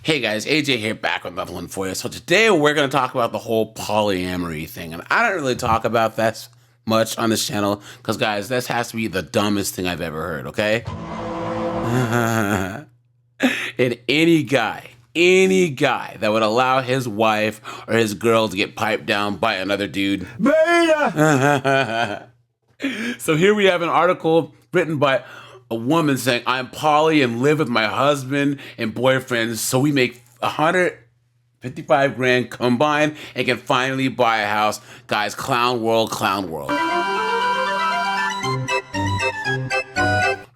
Hey guys, AJ here, back with another one for you. So today we're going to talk about the whole polyamory thing. And I don't really talk about that much on this channel because, guys, this has to be the dumbest thing I've ever heard, okay? And any guy that would allow his wife or his girl to get piped down by another dude. Beta! So here we have an article written by a woman saying, I'm poly and live with my husband and boyfriend, so we make 155 grand combined and can finally buy a house. Guys, clown world, clown world.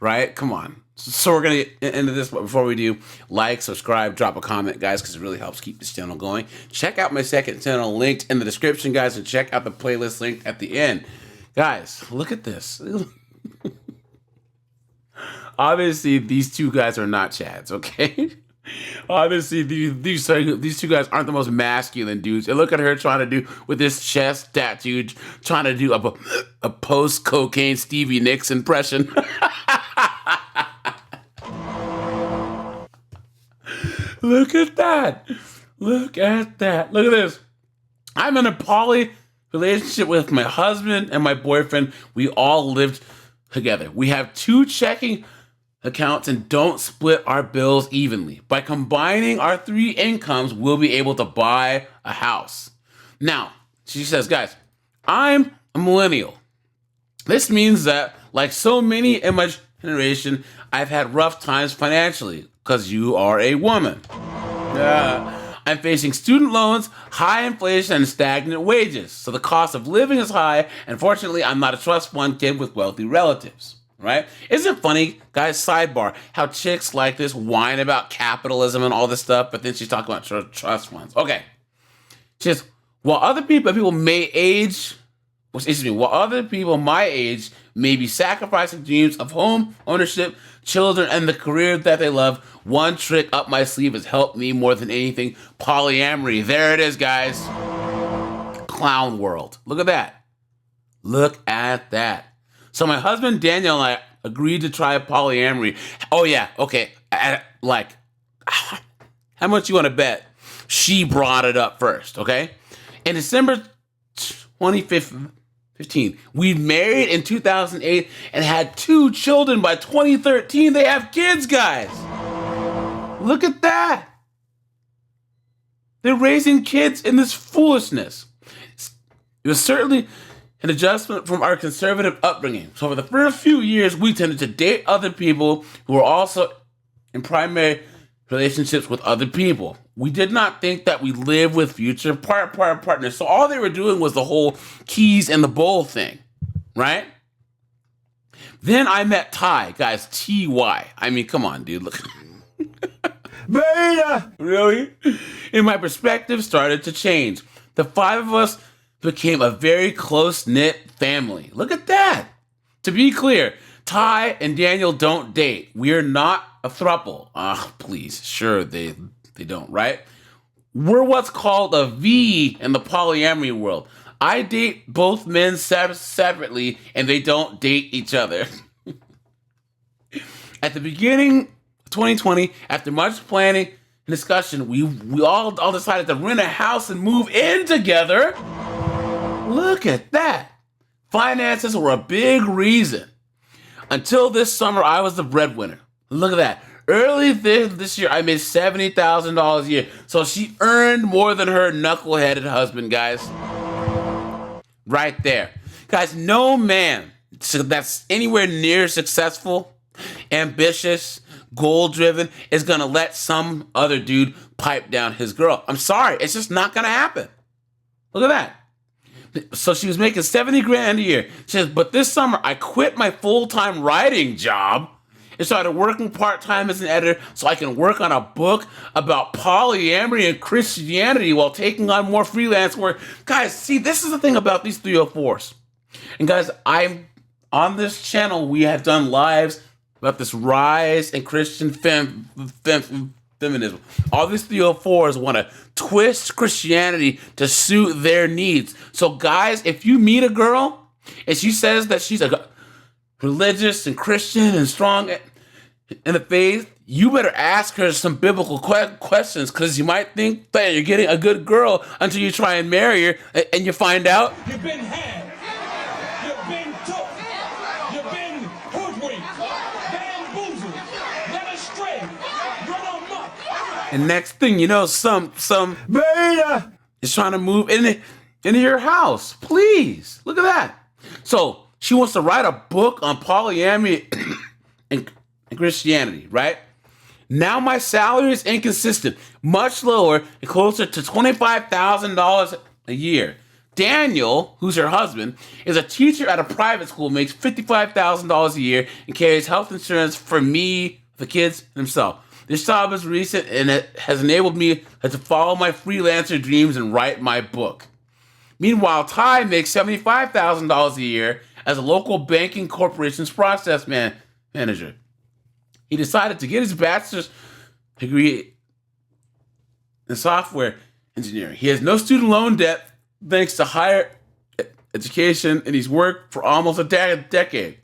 Right? Come on. So we're going to get into this, but before we do, like, subscribe, drop a comment, guys, because it really helps keep this channel going. Check out my second channel linked in the description, guys, and check out the playlist linked at the end. Guys, look at this. Obviously, these two guys are not Chads, okay? Obviously, these two guys aren't the most masculine dudes. And look at her trying to do with this chest tattoo, trying to do a post-cocaine Stevie Nicks impression. Look at that. Look at that. Look at this. I'm in a poly relationship with my husband and my boyfriend. We all lived together. We have 2 checking accounts and don't split our bills evenly. By combining our 3 incomes, we'll be able to buy a house. Now, she says, guys, I'm a millennial. This means that, like so many in my generation, I've had rough times financially because you are a woman. I'm facing student loans, high inflation, and stagnant wages. So the cost of living is high. And fortunately, I'm not a trust fund kid with wealthy relatives, right? Isn't it funny, guys, sidebar, how chicks like this whine about capitalism and all this stuff, but then she's talking about trust funds. Okay. She says, while other people my age may be sacrificing dreams of home ownership, children, and the career that they love, one trick up my sleeve has helped me more than anything: polyamory. There it is, guys. Clown world. Look at that. Look at that. So my husband Daniel and I agreed to try polyamory. Oh yeah, okay. Like, how much you want to bet? She brought it up first, okay? In December 2015, we married in 2008 and had 2 children by 2013. They have kids, guys. Look at that. They're raising kids in this foolishness. It was certainly an adjustment from our conservative upbringing. So for the first few years, we tended to date other people who were also in primary relationships with other people. We did not think that we live with future partners. So all they were doing was the whole keys in the bowl thing, right? Then I met Ty, guys, T-Y. I mean, come on, dude, look. Beta! Really? And my perspective started to change. The 5 of us became a very close-knit family. Look at that. To be clear, Ty and Daniel don't date. We're not a throuple. Please. Sure, they don't, right? We're what's called a V in the polyamory world. I date both men separately, and they don't date each other. At the beginning of 2020, after much planning and discussion, we all decided to rent a house and move in together. Look at that. Finances were a big reason. Until this summer, I was the breadwinner. Look at that. Early this year, I made $70,000 a year. So she earned more than her knuckleheaded husband, guys. Right there. Guys, no man that's anywhere near successful, ambitious, goal-driven is going to let some other dude pipe down his girl. I'm sorry. It's just not going to happen. Look at that. So she was making 70 grand a year. She says, but this summer I quit my full-time writing job and started working part-time as an editor so I can work on a book about polyamory and Christianity while taking on more freelance work. Guys, see, this is the thing about these 304s. And guys, I'm on this channel, we have done lives about this rise in Christian feminism. All these 304s want to twist Christianity to suit their needs. So guys, if you meet a girl and she says that she's a religious and Christian and strong in the faith, you better ask her some biblical questions, because you might think that you're getting a good girl until you try and marry her and you find out you've been had, you've been took, you've been hoodwinked, bamboozled, led astray, run amok. and next thing you know, some beta is trying to move into your house. Please look at that. So she wants to write a book on polyamory and Christianity, right? Now my salary is inconsistent, much lower and closer to $25,000 a year. Daniel, who's her husband, is a teacher at a private school, makes $55,000 a year, and carries health insurance for me, the kids, and himself. This job is recent, and it has enabled me to follow my freelancer dreams and write my book. Meanwhile, Ty makes $75,000 a year as a local banking corporation's process manager. He decided to get his bachelor's degree in software engineering. He has no student loan debt thanks to higher education, and he's worked for almost a decade.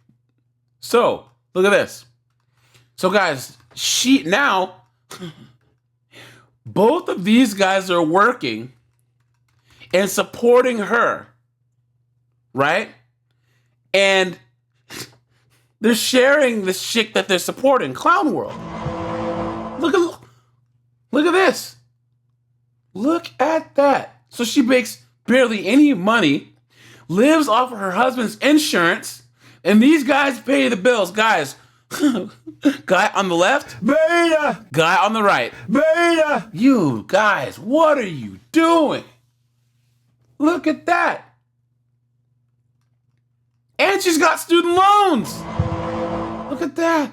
So, look at this. So, guys, both of these guys are working and supporting her, right? And they're sharing this chick that they're supporting, Clown World. Look at this. Look at that. So she makes barely any money, lives off of her husband's insurance, and these guys pay the bills. Guys, guy on the left, beta. Guy on the right, beta. You guys, what are you doing? Look at that. And she's got student loans. Look at that.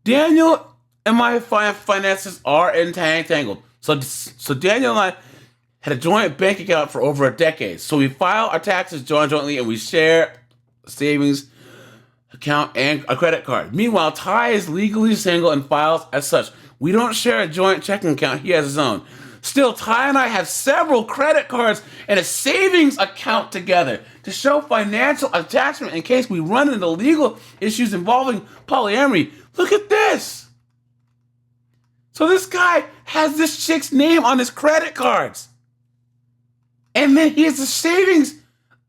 Daniel and my finances are entangled. So Daniel and I had a joint bank account for over a decade. So we file our taxes jointly, and we share a savings account and a credit card. Meanwhile, Ty is legally single and files as such. We don't share a joint checking account. He has his own. Still, Ty and I have several credit cards and a savings account together to show financial attachment in case we run into legal issues involving polyamory. Look at this. So this guy has this chick's name on his credit cards. And then he has a savings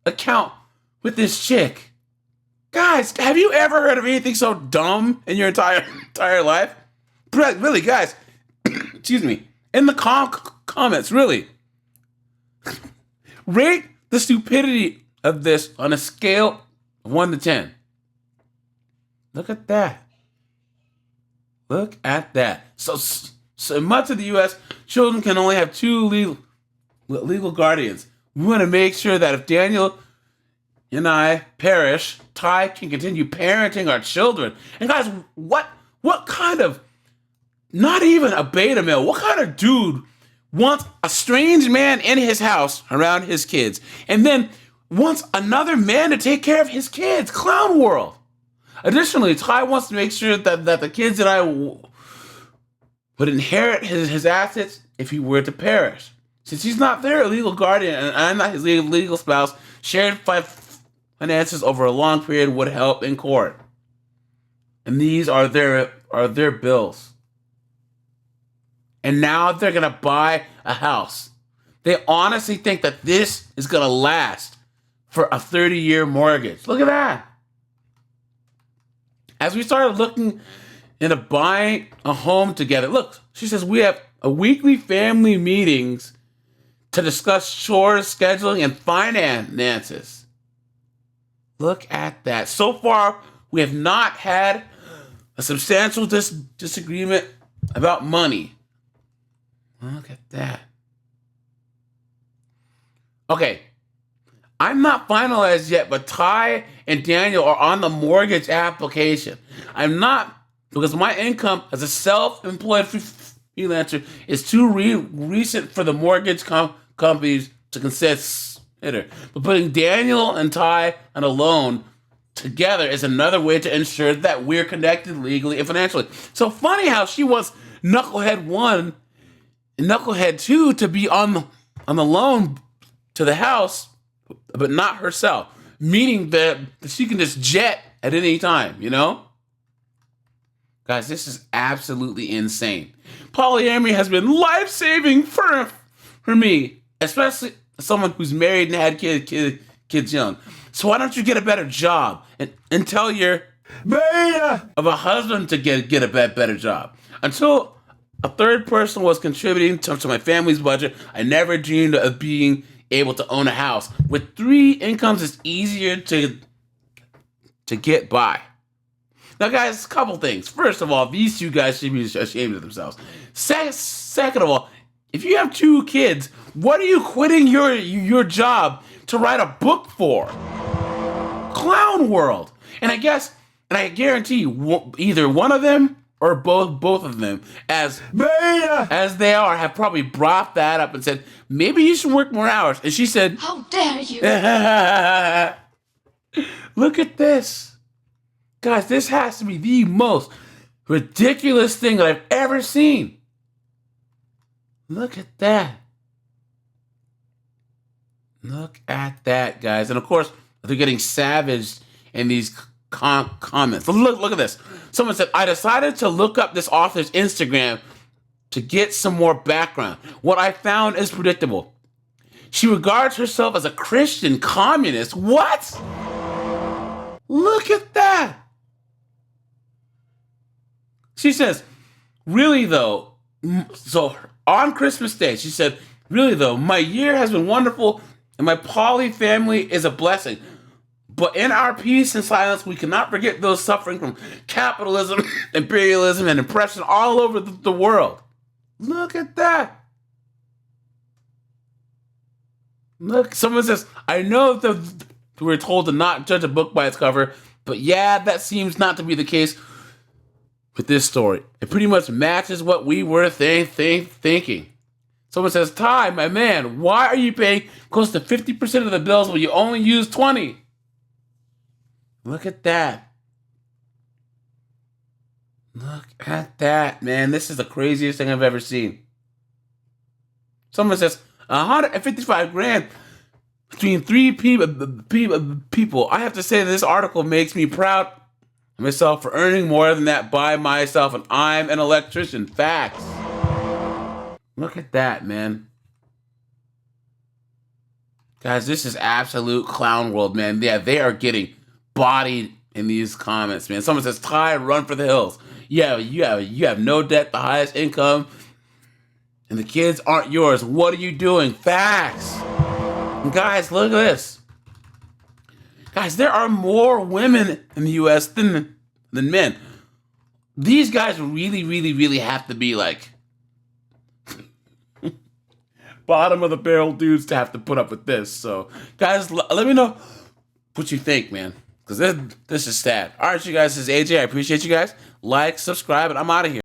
account with this chick. Guys, have you ever heard of anything so dumb in your entire life? Really, guys, excuse me. In the comments, really. Rate the stupidity of this on a scale of 1 to 10. Look at that. Look at that. So in much of the U.S., children can only have 2 legal guardians. We want to make sure that if Daniel and I perish, Ty can continue parenting our children. And guys, what kind of, not even a beta male, what kind of dude wants a strange man in his house around his kids and then wants another man to take care of his kids? Clown World. Additionally, Ty wants to make sure that the kids and I would inherit his assets if he were to perish. Since he's not their legal guardian and I'm not his legal spouse, shared finances over a long period would help in court. And these are their bills. And now they're going to buy a house. They honestly think that this is going to last for a 30-year mortgage. Look at that. As we started looking into buying a home together, look, she says we have a weekly family meetings to discuss chores, scheduling, and finances. Look at that. So far, we have not had a substantial disagreement about money. Look at that. Okay, I'm not finalized yet, but Ty and Daniel are on the mortgage application. I'm not, because my income as a self-employed freelancer is too recent for the mortgage companies to consider. But putting Daniel and Ty on a loan together is another way to ensure that we're connected legally and financially. So funny how she wants Knucklehead 1 and Knucklehead 2 to be on the loan to the house, but not herself. Meaning that she can just jet at any time, you know? Guys, this is absolutely insane. Polyamory has been life-saving for me, especially someone who's married and had kids young. So why don't you get a better job and tell your beta of a husband to get a better job? Until a third person was contributing to my family's budget, I never dreamed of being able to own a house. With 3 incomes, it's easier to get by. Now, guys, a couple things. First of all, these 2 guys should be ashamed of themselves. Second of all, if you have 2 kids, what are you quitting your job to write a book for? Clown world. And I guarantee you, either one of them or both of them, as they are, have probably brought that up and said, maybe you should work more hours. And she said, how dare you? Look at this. Guys, this has to be the most ridiculous thing that I've ever seen. Look at that. Look at that, guys. And of course, they're getting savaged in these comments. Look at this. Someone said, I decided to look up this author's Instagram to get some more background. What I found is predictable. She regards herself as a Christian communist. What? Look at that. She says, really though, so on Christmas Day, she said, really though, my year has been wonderful and my poly family is a blessing. But in our peace and silence, we cannot forget those suffering from capitalism, imperialism, and oppression all over the world. Look at that. Look, someone says, I know that we're told to not judge a book by its cover, but yeah, that seems not to be the case with this story. It pretty much matches what we were thinking. Someone says, Ty, my man, why are you paying close to 50% of the bills when you only use 20? Look at that. Look at that, man. This is the craziest thing I've ever seen. Someone says, 155 grand between 3 people. I have to say this article makes me proud of myself for earning more than that by myself, and I'm an electrician. Facts. Look at that, man. Guys, this is absolute clown world, man. Yeah, they are getting bodied in these comments, man. Someone says, Ty, run for the hills. Yeah, you have no debt, the highest income, and the kids aren't yours. What are you doing? Facts. And guys, look at this. Guys, there are more women in the U.S. than men. These guys really have to be like bottom of the barrel dudes to have to put up with this. So, guys, let me know what you think, man. Because this is sad. All right, you guys, this is AJ. I appreciate you guys. Like, subscribe, and I'm out of here.